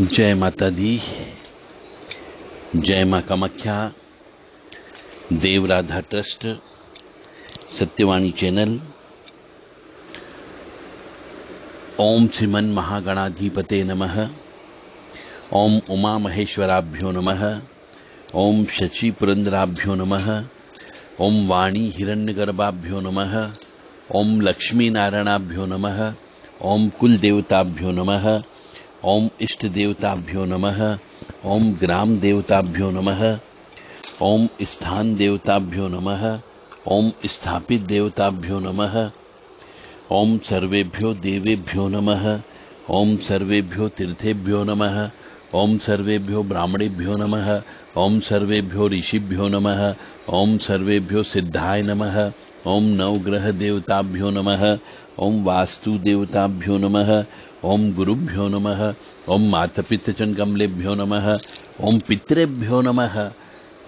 जय माता दी, जय मां कामाख्या, देव राधा ट्रस्ट, सत्यवाणी चैनल। ओम श्रीमन महागणाधिपते नमः। ओम उमा महेश्वराभ्यो नमः। ओम शचि पुरंदराभ्यो नमः। ओम वाणी हिरण्यगर्भाभ्यो नमः। ओम लक्ष्मी नारायणाभ्यो नमः। ओम कुल देवताभ्यो नमः। ओम इष्ट देवताभ्यो नमः। ओम ग्राम देवताभ्यो नमः। ओम स्थान देवताभ्यो नमः। ओम स्थापित देवताभ्यो नमः। ओम सर्वेभ्यो देवेभ्यो नमः। ओम सर्वेभ्यो तीर्थेभ्यो नमः। ओम सर्वेभ्यो ब्राह्मणेभ्यो नमः। ओम सर्वेभ्यो ऋषिभ्यो नमः। ओम सर्वेभ्यो सिद्धाय नमः। ओम नवग्रह देवताभ्यो नमः। ओम वास्तु देवताभ्यो नमः। ओम गुरुभ्यो नमः। ओम मातपितृचन कमलेभ्यो नमः। ओम पितृभ्यो नमः।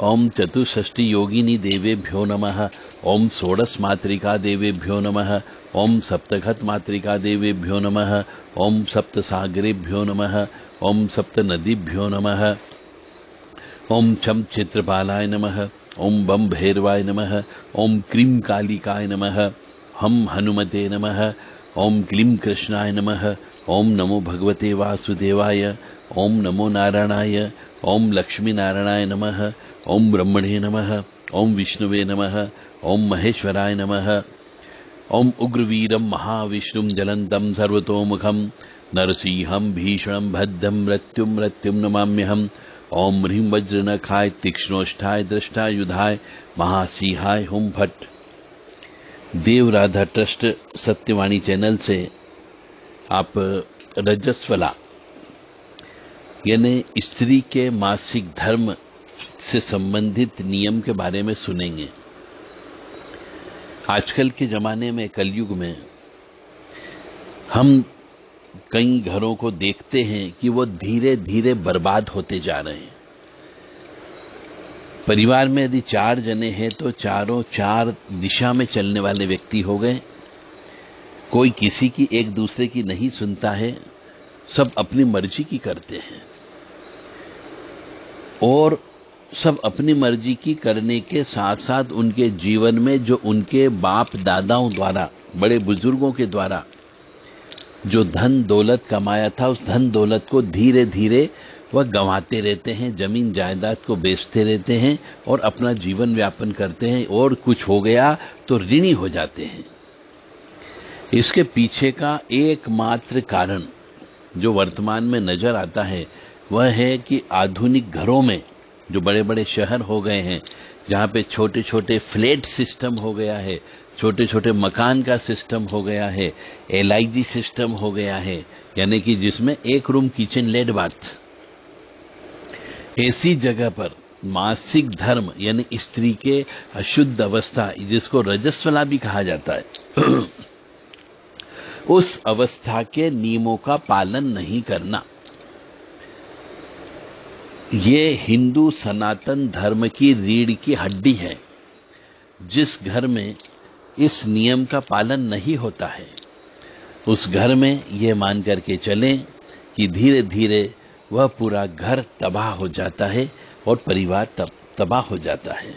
ओम चतुष्षष्टि योगिनी देवेभ्यो नमः। ओम षोडश मातृका देवेभ्यो नमः। ओम सप्तघत मातृका देवेभ्यो नमः। ओम सप्त सागरेभ्यो नमः। ओम सप्त नदीभ्यो नमः। ओम छम क्षेत्रपालाय नमः। ओम बम भैरवाय नमः। ओम क्रीम कालिकाय नमः। हम हनुमते नमः। ओम क्लीम कृष्णाय नमः। ओम नमो भगवते वासुदेवाय। ओम नमो नारायणाय। ओम लक्ष्मी नारायणाय नमः। ओम ब्रह्मणे नमः। ओम विष्णुवे नमः। ओम महेश्वराय नमः। ओम उग्रवीरं महाविष्णुं ज्वलन्तं सर्वतोमुखं नरसिंहं भीषणं भद्रं मृत्युं नमाम्यहम्। ओम ह्रीं वज्रनखाय तीक्ष्णोष्ठाय दृष्टायुधाय महासिंहाय हुम फट। देव राधा ट्रस्ट सत्यवाणी चैनल से आप रजस्वला यानी स्त्री के मासिक धर्म से संबंधित नियम के बारे में सुनेंगे। आजकल के जमाने में, कलयुग में, हम कई घरों को देखते हैं कि वो धीरे धीरे बर्बाद होते जा रहे हैं। परिवार में यदि 4 जने हैं तो चारों 4 दिशा में चलने वाले व्यक्ति हो गए। कोई किसी की, एक दूसरे की नहीं सुनता है, सब अपनी मर्जी की करते हैं। और सब अपनी मर्जी की करने के साथ साथ उनके जीवन में जो उनके बाप दादाओं द्वारा, बड़े बुजुर्गों के द्वारा जो धन दौलत कमाया था, उस धन दौलत को धीरे धीरे वह गंवाते रहते हैं, जमीन जायदाद को बेचते रहते हैं और अपना जीवन व्यापन करते हैं। और कुछ हो गया तो ऋणी हो जाते हैं। इसके पीछे का एकमात्र कारण जो वर्तमान में नजर आता है वह है कि आधुनिक घरों में, जो बड़े बड़े शहर हो गए हैं, जहां पे छोटे छोटे फ्लैट सिस्टम हो गया है, छोटे छोटे मकान का सिस्टम हो गया है, LIG सिस्टम हो गया है, यानी कि जिसमें एक रूम किचन लेड बाथ, ऐसी जगह पर मासिक धर्म यानी स्त्री के अशुद्ध अवस्था, जिसको रजस्वला भी कहा जाता है, उस अवस्था के नियमों का पालन नहीं करना, ये हिंदू सनातन धर्म की रीढ़ की हड्डी है। जिस घर में इस नियम का पालन नहीं होता है, उस घर में ये मान करके चलें कि धीरे धीरे वह पूरा घर तबाह हो जाता है और परिवार तबाह हो जाता है।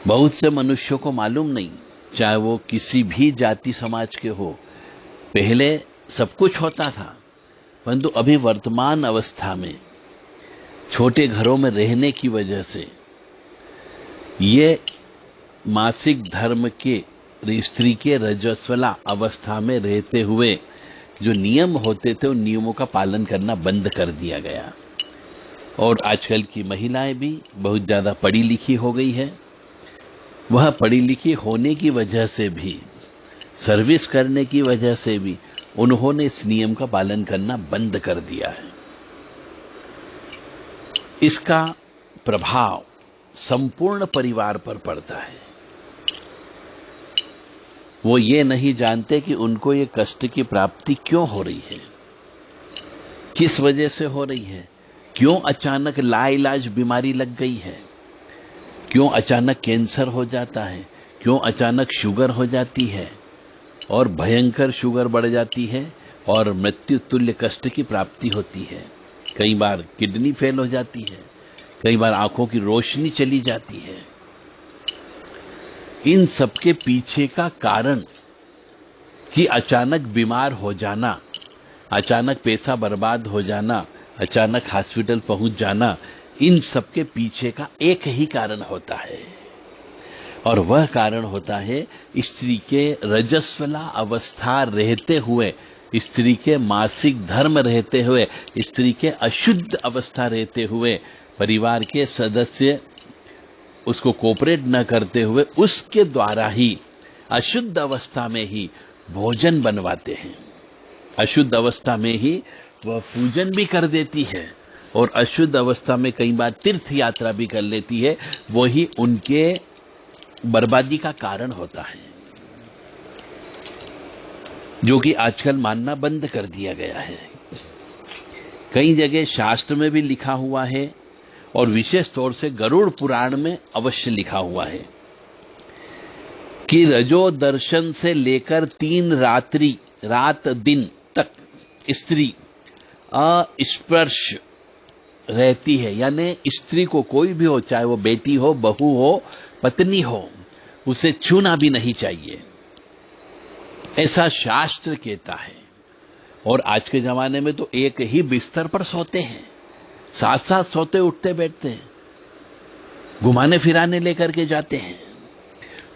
बहुत से मनुष्यों को मालूम नहीं, चाहे वो किसी भी जाति समाज के हो, पहले सब कुछ होता था, परंतु अभी वर्तमान अवस्था में छोटे घरों में रहने की वजह से ये मासिक धर्म के, स्त्री के रजस्वला अवस्था में रहते हुए जो नियम होते थे, उन नियमों का पालन करना बंद कर दिया गया। और आजकल की महिलाएं भी बहुत ज्यादा पढ़ी लिखी हो गई है। वह पढ़ी लिखी होने की वजह से भी, सर्विस करने की वजह से भी उन्होंने इस नियम का पालन करना बंद कर दिया है। इसका प्रभाव संपूर्ण परिवार पर पड़ता है। वो ये नहीं जानते कि उनको ये कष्ट की प्राप्ति क्यों हो रही है, किस वजह से हो रही है, क्यों अचानक लाइलाज बीमारी लग गई है, क्यों अचानक कैंसर हो जाता है, क्यों अचानक शुगर हो जाती है और भयंकर शुगर बढ़ जाती है और मृत्यु तुल्य कष्ट की प्राप्ति होती है। कई बार किडनी फेल हो जाती है, कई बार आंखों की रोशनी चली जाती है। इन सबके पीछे का कारण कि अचानक बीमार हो जाना, अचानक पैसा बर्बाद हो जाना, अचानक हॉस्पिटल पहुंच जाना, इन सबके पीछे का एक ही कारण होता है, और वह कारण होता है स्त्री के रजस्वला अवस्था रहते हुए, स्त्री के मासिक धर्म रहते हुए, स्त्री के अशुद्ध अवस्था रहते हुए, परिवार के सदस्य उसको कोऑपरेट न करते हुए उसके द्वारा ही अशुद्ध अवस्था में ही भोजन बनवाते हैं। अशुद्ध अवस्था में ही वह पूजन भी कर देती है और अशुद्ध अवस्था में कई बार तीर्थ यात्रा भी कर लेती है। वही उनके बर्बादी का कारण होता है, जो कि आजकल मानना बंद कर दिया गया है। कई जगह शास्त्र में भी लिखा हुआ है और विशेष तौर से गरुड़ पुराण में अवश्य लिखा हुआ है कि रजो दर्शन से लेकर 3 रात्रि रात दिन तक स्त्री अस्पर्श रहती है। यानी स्त्री को कोई भी हो, चाहे वो बेटी हो, बहू हो, पत्नी हो, उसे छूना भी नहीं चाहिए, ऐसा शास्त्र कहता है। और आज के जमाने में तो एक ही बिस्तर पर सोते हैं, साथ साथ सोते उठते बैठते हैं, घुमाने फिराने लेकर के जाते हैं।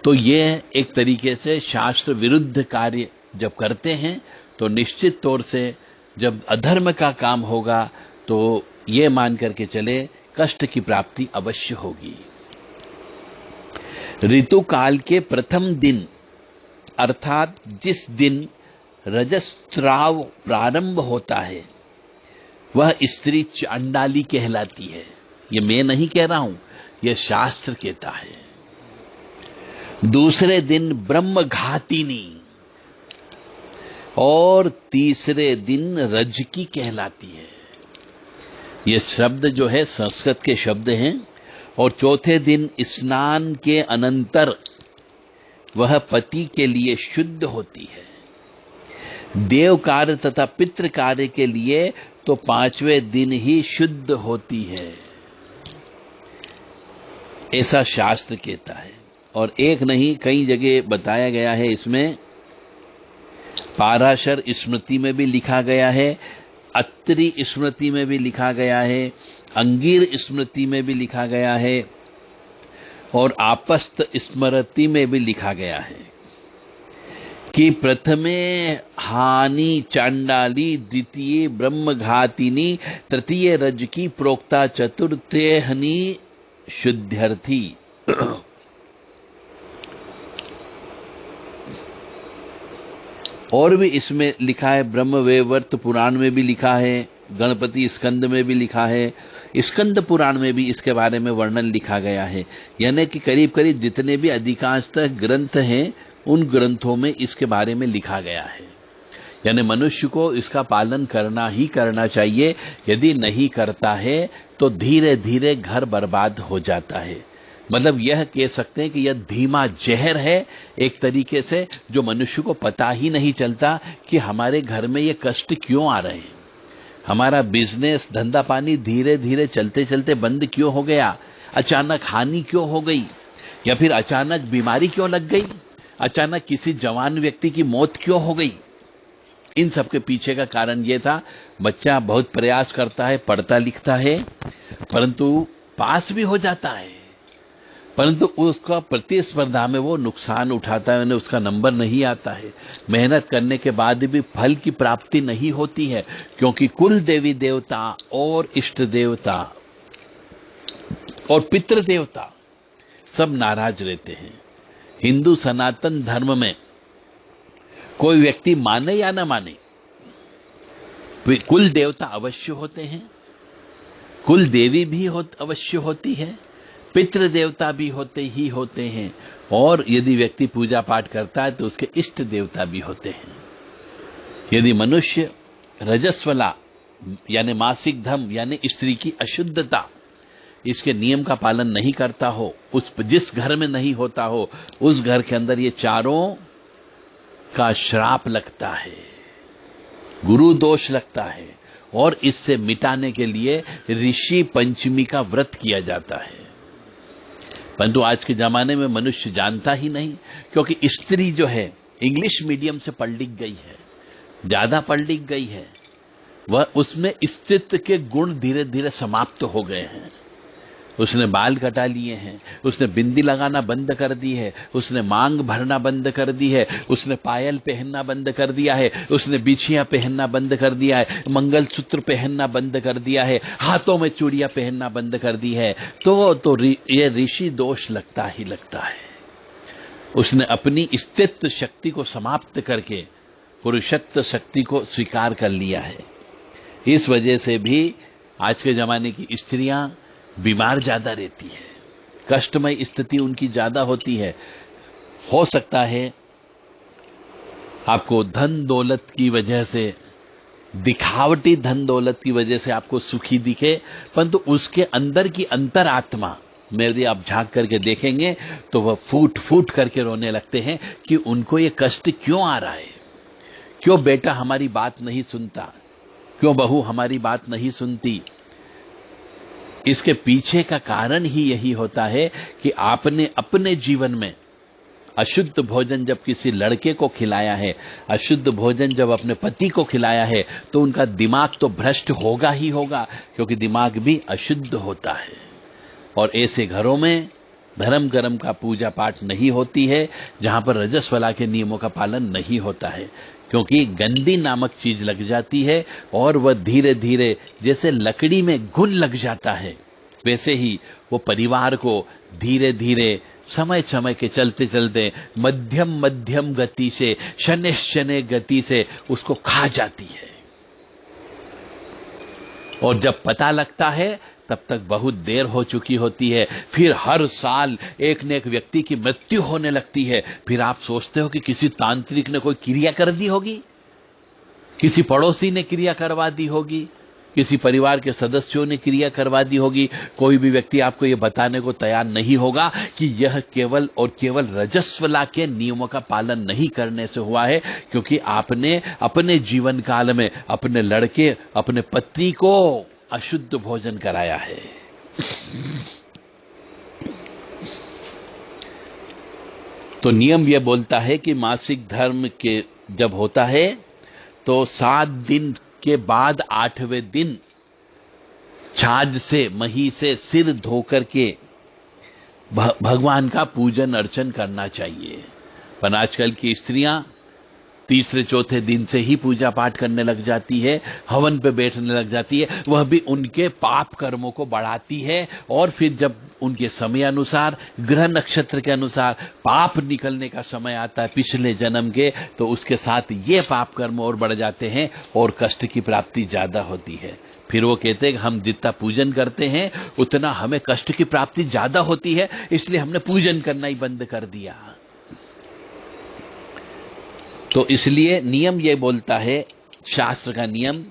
तो ये एक तरीके से शास्त्र विरुद्ध कार्य जब करते हैं तो निश्चित तौर से जब अधर्म का काम होगा तो ये मान करके चले कष्ट की प्राप्ति अवश्य होगी। ऋतु काल के प्रथम दिन अर्थात जिस दिन रजस्त्राव प्रारंभ होता है वह स्त्री चांडाली कहलाती है। ये मैं नहीं कह रहा हूं, यह शास्त्र कहता है। दूसरे दिन ब्रह्मघातिनी और तीसरे दिन रजकी कहलाती है। ये शब्द जो है संस्कृत के शब्द हैं। और चौथे दिन स्नान के अनंतर वह पति के लिए शुद्ध होती है। देव कार्य तथा पितृ कार्य के लिए तो 5वें दिन ही शुद्ध होती है, ऐसा शास्त्र कहता है। और एक नहीं, कई जगह बताया गया है। इसमें पाराशर स्मृति में भी लिखा गया है, अत्रि स्मृति में भी लिखा गया है, अंगीर स्मृति में भी लिखा गया है और आपस्त स्मृति में भी लिखा गया है कि प्रथमे हानि चांडाली, द्वितीय ब्रह्मघातिनी, तृतीय रजकी, प्रोक्ता चतुर्थे हनि शुद्ध्यर्थी। और भी इसमें लिखा है, ब्रह्मवैवर्त पुराण में भी लिखा है, गणपति स्कंद में भी लिखा है, स्कंद पुराण में भी इसके बारे में वर्णन लिखा गया है। यानी कि करीब करीब जितने भी अधिकांशतः ग्रंथ हैं उन ग्रंथों में इसके बारे में लिखा गया है। यानी मनुष्य को इसका पालन करना ही करना चाहिए। यदि नहीं करता है तो धीरे धीरे घर बर्बाद हो जाता है। मतलब यह कह सकते हैं कि यह धीमा जहर है एक तरीके से, जो मनुष्य को पता ही नहीं चलता कि हमारे घर में ये कष्ट क्यों आ रहे हैं, हमारा बिजनेस धंधा पानी धीरे धीरे चलते चलते बंद क्यों हो गया, अचानक हानि क्यों हो गई, या फिर अचानक बीमारी क्यों लग गई, अचानक किसी जवान व्यक्ति की मौत क्यों हो गई। इन सब के पीछे का कारण यह था, बच्चा बहुत प्रयास करता है, पढ़ता लिखता है, परंतु पास भी हो जाता है, परंतु उसका प्रतिस्पर्धा में वो नुकसान उठाता है, यानी उसका नंबर नहीं आता है। मेहनत करने के बाद भी फल की प्राप्ति नहीं होती है, क्योंकि कुल देवी देवता और इष्ट देवता और पितृ देवता सब नाराज रहते हैं। हिंदू सनातन धर्म में कोई व्यक्ति माने या न माने, कुल देवता अवश्य होते हैं, कुल देवी भी अवश्य होती है, पितृ देवता भी होते ही होते हैं, और यदि व्यक्ति पूजा पाठ करता है तो उसके इष्ट देवता भी होते हैं। यदि मनुष्य रजस्वला यानी मासिक धर्म यानी स्त्री की अशुद्धता, इसके नियम का पालन नहीं करता हो, जिस घर में नहीं होता हो उस घर के अंदर ये चारों का श्राप लगता है। गुरु दोष लगता है, और इससे मिटाने के लिए ऋषि पंचमी का व्रत किया जाता है। परंतु आज के जमाने में मनुष्य जानता ही नहीं, क्योंकि स्त्री जो है इंग्लिश मीडियम से पढ़ लिख गई है, ज्यादा पढ़ लिख गई है, वह उसमें स्त्रीत्व के गुण धीरे धीरे समाप्त हो गए हैं। उसने बाल कटा लिए हैं, उसने बिंदी लगाना बंद कर दी है, उसने मांग भरना बंद कर दी है, उसने पायल पहनना बंद कर दिया है, उसने बिछियां पहनना बंद कर दिया है, मंगलसूत्र पहनना बंद कर दिया है, हाथों में चूड़ियां पहनना बंद कर दी है। तो ये ऋषि दोष लगता ही लगता है। उसने अपनी स्त्रीत्व शक्ति को समाप्त करके पुरुषत्व शक्ति को स्वीकार कर लिया है। इस वजह से भी आज के जमाने की स्त्रियां बीमार ज्यादा रहती है, कष्टमय स्थिति उनकी ज्यादा होती है। हो सकता है आपको धन दौलत की वजह से, दिखावटी धन दौलत की वजह से आपको सुखी दिखे, परंतु उसके अंदर की अंतरात्मा में यदि आप झांक करके देखेंगे तो वह फूट फूट करके रोने लगते हैं कि उनको ये कष्ट क्यों आ रहा है, क्यों बेटा हमारी बात नहीं सुनता, क्यों बहू हमारी बात नहीं सुनती। इसके पीछे का कारण ही यही होता है कि आपने अपने जीवन में अशुद्ध भोजन जब किसी लड़के को खिलाया है, अशुद्ध भोजन जब अपने पति को खिलाया है, तो उनका दिमाग तो भ्रष्ट होगा ही होगा, क्योंकि दिमाग भी अशुद्ध होता है। और ऐसे घरों में धर्म कर्म का पूजा पाठ नहीं होती है, जहां पर रजस्वला के नियमों का पालन नहीं होता है, क्योंकि गंदी नामक चीज लग जाती है और वह धीरे धीरे जैसे लकड़ी में घुन लग जाता है, वैसे ही वो परिवार को धीरे धीरे समय समय के चलते चलते मध्यम मध्यम गति से, शनै शनै गति से उसको खा जाती है। और जब पता लगता है तब तक बहुत देर हो चुकी होती है। फिर हर साल एक न एक व्यक्ति की मृत्यु होने लगती है। फिर आप सोचते हो कि किसी तांत्रिक ने कोई क्रिया कर दी होगी, किसी पड़ोसी ने क्रिया करवा दी होगी, किसी परिवार के सदस्यों ने क्रिया करवा दी होगी। कोई भी व्यक्ति आपको यह बताने को तैयार नहीं होगा कि यह केवल और केवल रजस्वला के नियमों का पालन नहीं करने से हुआ है, क्योंकि आपने अपने जीवन काल में अपने लड़के, अपने पत्नी को अशुद्ध भोजन कराया है। तो नियम यह बोलता है कि मासिक धर्म के जब होता है तो 7 दिन के बाद 8वें दिन छाछ से, मही से सिर धोकर के भगवान का पूजन अर्चन करना चाहिए। पर आजकल की स्त्रियां तीसरे चौथे दिन से ही पूजा पाठ करने लग जाती है, हवन पे बैठने लग जाती है। वह भी उनके पाप कर्मों को बढ़ाती है, और फिर जब उनके समय अनुसार, ग्रह नक्षत्र के अनुसार पाप निकलने का समय आता है पिछले जन्म के, तो उसके साथ ये पाप कर्म और बढ़ जाते हैं और कष्ट की प्राप्ति ज्यादा होती है। फिर वो कहते हैं कि हम जितना पूजन करते हैं उतना हमें कष्ट की प्राप्ति ज्यादा होती है, इसलिए हमने पूजन करना ही बंद कर दिया। तो इसलिए नियम यह बोलता है, शास्त्र का नियम,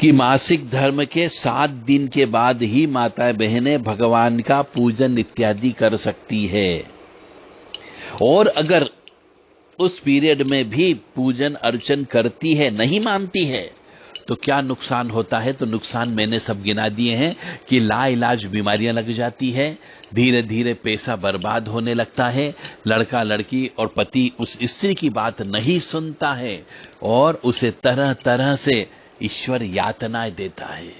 कि मासिक धर्म के 7 दिन के बाद ही माताएं बहनें भगवान का पूजन इत्यादि कर सकती है। और अगर उस पीरियड में भी पूजन अर्चन करती है, नहीं मानती है, तो क्या नुकसान होता है? तो नुकसान मैंने सब गिना दिए हैं कि लाइलाज बीमारियां लग जाती है, धीरे धीरे पैसा बर्बाद होने लगता है, लड़का लड़की और पति उस स्त्री की बात नहीं सुनता है और उसे तरह तरह से ईश्वर यातनाएं देता है।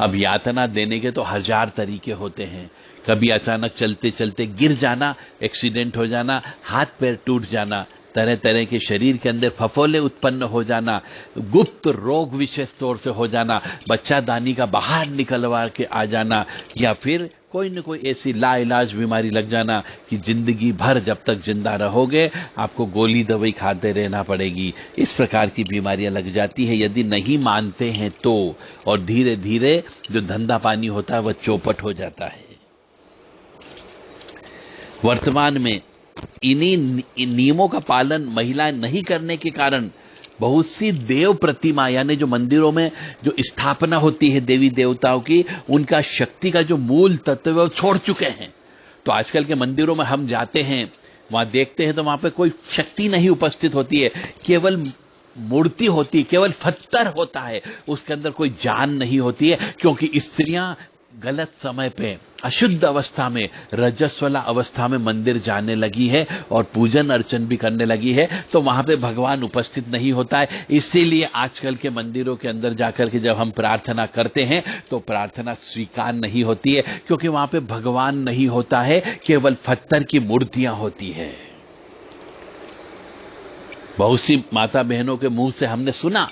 अब यातना देने के तो 1000 तरीके होते हैं। कभी अचानक चलते चलते गिर जाना, एक्सीडेंट हो जाना, हाथ पैर टूट जाना, तरह तरह के शरीर के अंदर फफोले उत्पन्न हो जाना, गुप्त रोग विशेष तौर से हो जाना, बच्चादानी का बाहर निकलवा के आ जाना, या फिर कोई न कोई ऐसी लाइलाज बीमारी लग जाना कि जिंदगी भर जब तक जिंदा रहोगे आपको गोली दवाई खाते रहना पड़ेगी। इस प्रकार की बीमारियां लग जाती है यदि नहीं मानते हैं तो, और धीरे धीरे जो धंधा पानी होता है वह चौपट हो जाता है। वर्तमान में इन्हीं नियमों का पालन महिलाएं नहीं करने के कारण बहुत सी देव प्रतिमा, यानी जो मंदिरों में जो स्थापना होती है देवी देवताओं की, उनका शक्ति का जो मूल तत्व है वो छोड़ चुके हैं। तो आजकल के मंदिरों में हम जाते हैं, वहां देखते हैं तो वहां पे कोई शक्ति नहीं उपस्थित होती है, केवल मूर्ति होती है, केवल पत्थर होता है, उसके अंदर कोई जान नहीं होती है, क्योंकि स्त्रियां गलत समय पे अशुद्ध अवस्था में, रजस्वला अवस्था में मंदिर जाने लगी है और पूजन अर्चन भी करने लगी है, तो वहां पे भगवान उपस्थित नहीं होता है। इसीलिए आजकल के मंदिरों के अंदर जाकर के जब हम प्रार्थना करते हैं तो प्रार्थना स्वीकार नहीं होती है, क्योंकि वहां पे भगवान नहीं होता है, केवल पत्थर की मूर्तियां होती है। बहुत सी माता बहनों के मुंह से हमने सुना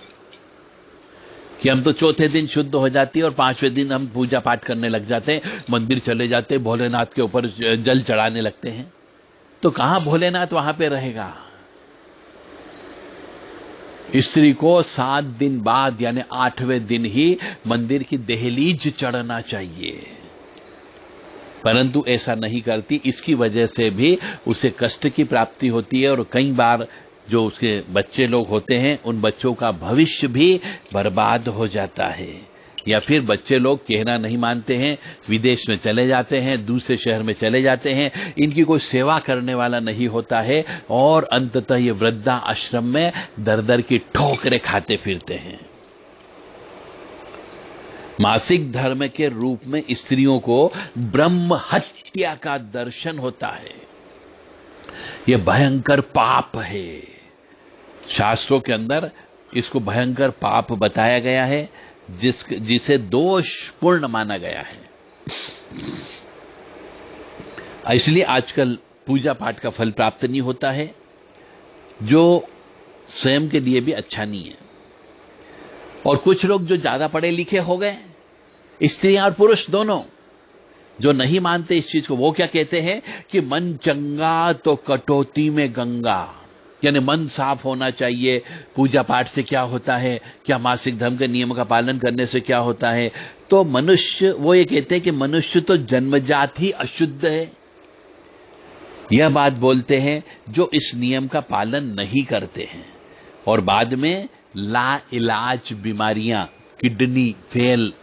कि हम तो चौथे दिन शुद्ध हो जाती है और 5वें दिन हम पूजा पाठ करने लग जाते हैं, मंदिर चले जाते हैं, भोलेनाथ के ऊपर जल चढ़ाने लगते हैं। तो कहां भोलेनाथ वहां पे रहेगा? स्त्री को 7 दिन बाद यानी 8वें दिन ही मंदिर की दहलीज चढ़ना चाहिए, परंतु ऐसा नहीं करती। इसकी वजह से भी उसे कष्ट की प्राप्ति होती है और कई बार जो उसके बच्चे लोग होते हैं उन बच्चों का भविष्य भी बर्बाद हो जाता है, या फिर बच्चे लोग कहना नहीं मानते हैं, विदेश में चले जाते हैं, दूसरे शहर में चले जाते हैं, इनकी कोई सेवा करने वाला नहीं होता है और अंततः ये वृद्धा आश्रम में दर दर की ठोकरें खाते फिरते हैं। मासिक धर्म के रूप में स्त्रियों को ब्रह्म हत्या का दर्शन होता है। यह भयंकर पाप है। शास्त्रों के अंदर इसको भयंकर पाप बताया गया है, जिसे दोषपूर्ण माना गया है। इसलिए आजकल पूजा पाठ का फल प्राप्त नहीं होता है, जो स्वयं के लिए भी अच्छा नहीं है। और कुछ लोग जो ज्यादा पढ़े लिखे हो गए, स्त्रियां और पुरुष दोनों, जो नहीं मानते इस चीज को, वो क्या कहते हैं कि मन चंगा तो कटौती में गंगा, यानी मन साफ होना चाहिए। पूजा पाठ से क्या होता है, क्या मासिक धर्म के नियम का पालन करने से क्या होता है? तो मनुष्य, वो ये कहते हैं कि मनुष्य तो जन्मजात ही अशुद्ध है। यह बात बोलते हैं जो इस नियम का पालन नहीं करते हैं और बाद में ला इलाज बीमारियां, किडनी फेल,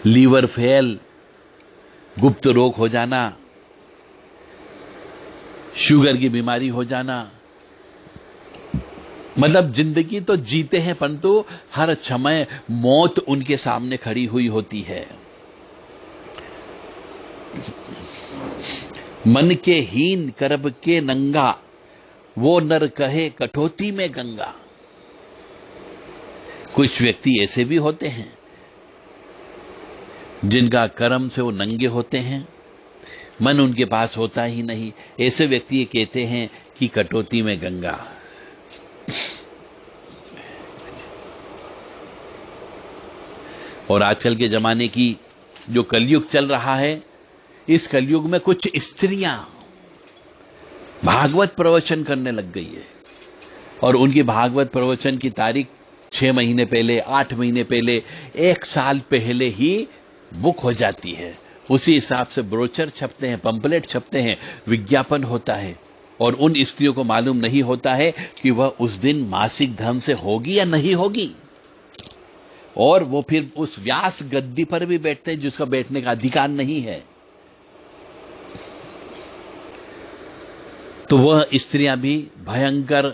लीवर फेल, गुप्त रोग हो जाना, शुगर की बीमारी हो जाना, मतलब जिंदगी तो जीते हैं परंतु हर समय मौत उनके सामने खड़ी हुई होती है। मन के हीन करब के नंगा, वो नर कहे कटौती में गंगा। कुछ व्यक्ति ऐसे भी होते हैं जिनका कर्म से वो नंगे होते हैं, मन उनके पास होता ही नहीं। ऐसे व्यक्ति ये कहते हैं कि कटौती में गंगा। और आजकल के जमाने की जो कलयुग चल रहा है, इस कलयुग में कुछ स्त्रियां भागवत प्रवचन करने लग गई है और उनकी भागवत प्रवचन की तारीख 6 महीने पहले, 8 महीने पहले, 1 साल पहले ही बुक हो जाती है। उसी हिसाब से ब्रोचर छपते हैं, पंपलेट छपते हैं, विज्ञापन होता है और उन स्त्रियों को मालूम नहीं होता है कि वह उस दिन मासिक धर्म से होगी या नहीं होगी। और वो फिर उस व्यास गद्दी पर भी बैठते हैं जिसका बैठने का अधिकार नहीं है। तो वह स्त्रियां भी भयंकर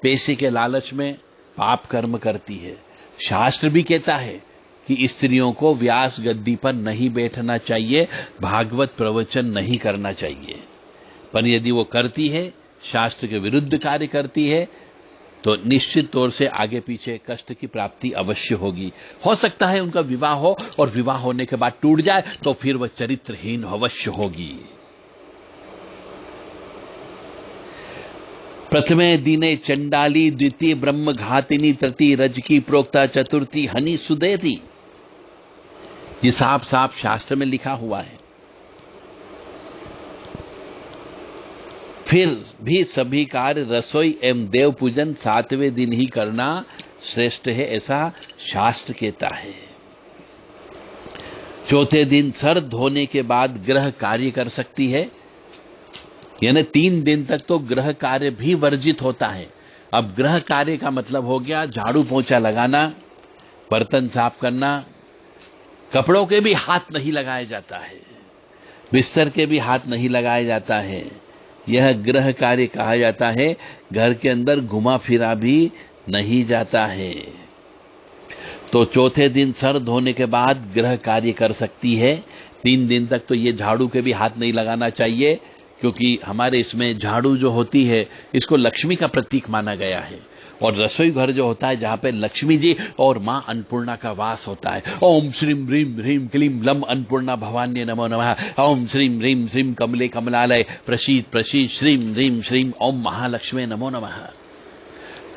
पैसे के लालच में पाप कर्म करती है। शास्त्र भी कहता है कि स्त्रियों को व्यास गद्दी पर नहीं बैठना चाहिए, भागवत प्रवचन नहीं करना चाहिए। पर यदि वो करती है, शास्त्र के विरुद्ध कार्य करती है, तो निश्चित तौर से आगे पीछे कष्ट की प्राप्ति अवश्य होगी। हो सकता है उनका विवाह हो और विवाह होने के बाद टूट जाए तो फिर वह चरित्रहीन अवश्य होगी। प्रथमे दिने चंडाली, द्वितीय ब्रह्म घातिनी, तृतीय रजकी, प्रोक्ता चतुर्थी हनि सुदेती। ये साफ साफ शास्त्र में लिखा हुआ है। फिर भी सभी कार्य रसोई एवं देव पूजन 7वें दिन ही करना श्रेष्ठ है, ऐसा शास्त्र कहता है। चौथे दिन सर धोने के बाद गृह कार्य कर सकती है, यानी 3 दिन तक तो गृह कार्य भी वर्जित होता है। अब गृह कार्य का मतलब हो गया झाड़ू पोंछा लगाना, बर्तन साफ करना, कपड़ों के भी हाथ नहीं लगाया जाता है, बिस्तर के भी हाथ नहीं लगाया जाता है, यह गृह कार्य कहा जाता है। घर के अंदर घुमा फिरा भी नहीं जाता है। तो चौथे दिन सर धोने के बाद गृह कार्य कर सकती है। 3 दिन तक तो ये झाड़ू के भी हाथ नहीं लगाना चाहिए, क्योंकि हमारे इसमें झाड़ू जो होती है इसको लक्ष्मी का प्रतीक माना गया है। और रसोई घर जो होता है जहां पे लक्ष्मी जी और मां अन्नपूर्णा का वास होता है। ओम श्रीम ह्रीम ह्रीम क्लीम लम अन्नपूर्णा भवान्ये नमो नमः। ओम श्रीम ह्रीम श्रीम कमले कमलालय प्रसीद प्रसीद श्रीम ह्रीम श्रीम ओम महालक्ष्मी नमो नमः।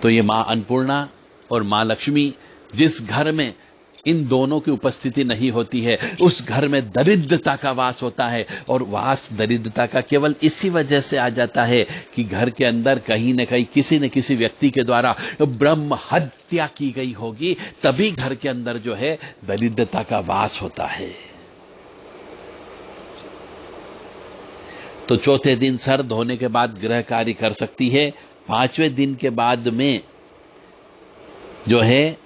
तो ये मां अन्नपूर्णा और मां लक्ष्मी, जिस घर में इन दोनों की उपस्थिति नहीं होती है उस घर में दरिद्रता का वास होता है। और वास दरिद्रता का केवल इसी वजह से आ जाता है कि घर के अंदर कहीं न कहीं किसी न किसी व्यक्ति के द्वारा ब्रह्म हत्या की गई होगी, तभी घर के अंदर जो है दरिद्रता का वास होता है। तो चौथे दिन सर धोने के बाद गृह कार्य कर सकती है। 5वें दिन के बाद में जो है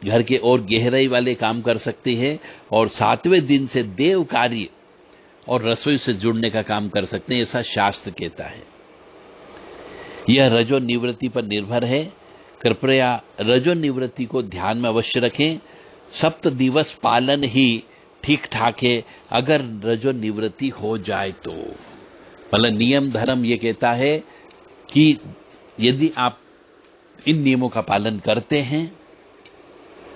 घर के और गहराई वाले काम कर सकती है। और 7वें दिन से देव कार्य और रसोई से जुड़ने का काम कर सकते हैं, ऐसा शास्त्र कहता है। यह रजो निवृत्ति पर निर्भर है। कृपया रजो निवृत्ति को ध्यान में अवश्य रखें। 7 दिवस पालन ही ठीक ठाक है। अगर रजो निवृत्ति हो जाए तो मतलब नियम धर्म ये कहता है कि यदि आप इन नियमों का पालन करते हैं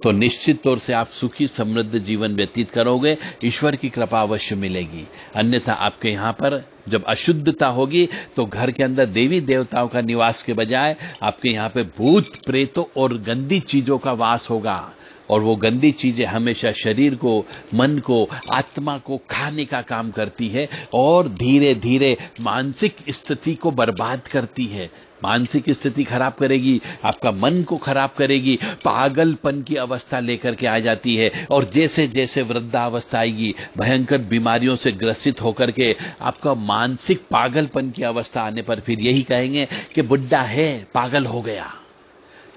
तो निश्चित तौर से आप सुखी समृद्ध जीवन व्यतीत करोगे, ईश्वर की कृपा अवश्य मिलेगी। अन्यथा आपके यहां पर जब अशुद्धता होगी तो घर के अंदर देवी देवताओं का निवास के बजाय आपके यहां पे भूत प्रेतों और गंदी चीजों का वास होगा। और वो गंदी चीजें हमेशा शरीर को, मन को, आत्मा को खाने का काम करती है और धीरे धीरे मानसिक स्थिति को बर्बाद करती है। मानसिक स्थिति खराब करेगी, आपका मन को खराब करेगी, पागलपन की अवस्था लेकर के आ जाती है। और जैसे जैसे वृद्धावस्था आएगी, भयंकर बीमारियों से ग्रसित होकर के आपका मानसिक पागलपन की अवस्था आने पर फिर यही कहेंगे कि बुड्ढा है, पागल हो गया।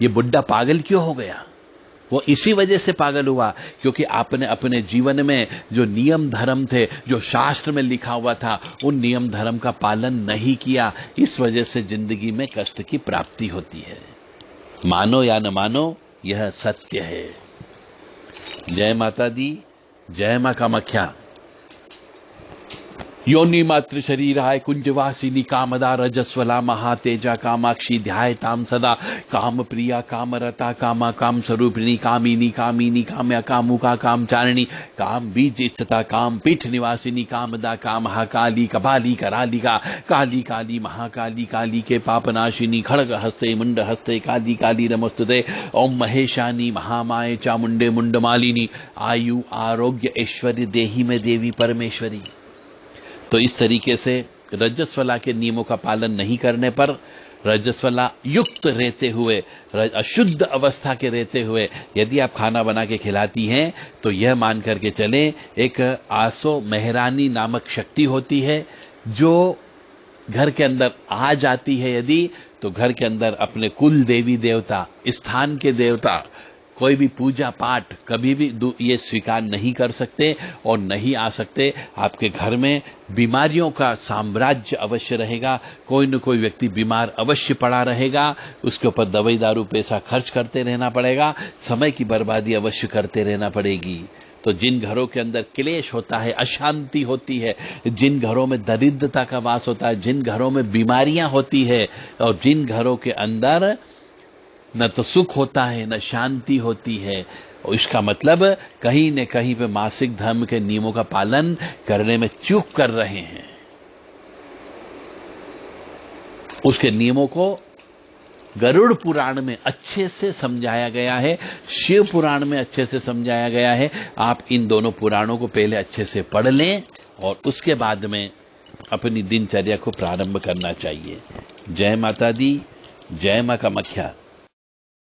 ये बुड्ढा पागल क्यों हो गया? वो इसी वजह से पागल हुआ क्योंकि आपने अपने जीवन में जो नियम धर्म थे, जो शास्त्र में लिखा हुआ था, उन नियम धर्म का पालन नहीं किया। इस वजह से जिंदगी में कष्ट की प्राप्ति होती है। मानो या न मानो, यह सत्य है। जय माता दी, जय मां कामाख्या। योनि मातृ शरीराय कुंजवासिनी कामदा रजस्वला महातेजा कामाक्षी ध्यायताम सदा काम प्रिया कामरता कामा काम स्वरूपिणी कामिनी कामिनी काम्या कामुका कामचारिणी काम बीज इच्छता काम पीठ निवासिनी कामदा कामहा काली कपाली करालिका काली काली महाकाली काली के पापनाशिनी खड़ग हस्ते मुंड हस्ते काली काली नमस्तुते। ओम महेशानी महामाये चामुंडे मुंडमालिनी आयु आरोग्य ऐश्वर्य देही में देवी परमेश्वरी। तो इस तरीके से रजस्वला के नियमों का पालन नहीं करने पर, रजस्वला युक्त रहते हुए, अशुद्ध अवस्था के रहते हुए यदि आप खाना बना के खिलाती हैं तो यह मान करके चलें एक आसो मेहरानी नामक शक्ति होती है जो घर के अंदर आ जाती है। यदि तो घर के अंदर अपने कुल देवी देवता, स्थान के देवता, कोई भी पूजा पाठ कभी भी ये स्वीकार नहीं कर सकते और नहीं आ सकते। आपके घर में बीमारियों का साम्राज्य अवश्य रहेगा। कोई न कोई व्यक्ति बीमार अवश्य पड़ा रहेगा, उसके ऊपर दवाई दारू पैसा खर्च करते रहना पड़ेगा, समय की बर्बादी अवश्य करते रहना पड़ेगी। तो जिन घरों के अंदर क्लेश होता है, अशांति होती है, जिन घरों में दरिद्रता का वास होता है, जिन घरों में बीमारियां होती है और जिन घरों के अंदर न तो सुख होता है न शांति होती है, और इसका मतलब कहीं न कहीं पे मासिक धर्म के नियमों का पालन करने में चूक कर रहे हैं। उसके नियमों को गरुड़ पुराण में अच्छे से समझाया गया है, शिव पुराण में अच्छे से समझाया गया है। आप इन दोनों पुराणों को पहले अच्छे से पढ़ लें और उसके बाद में अपनी दिनचर्या को प्रारंभ करना चाहिए। जय माता दी, जय मां कामाख्या।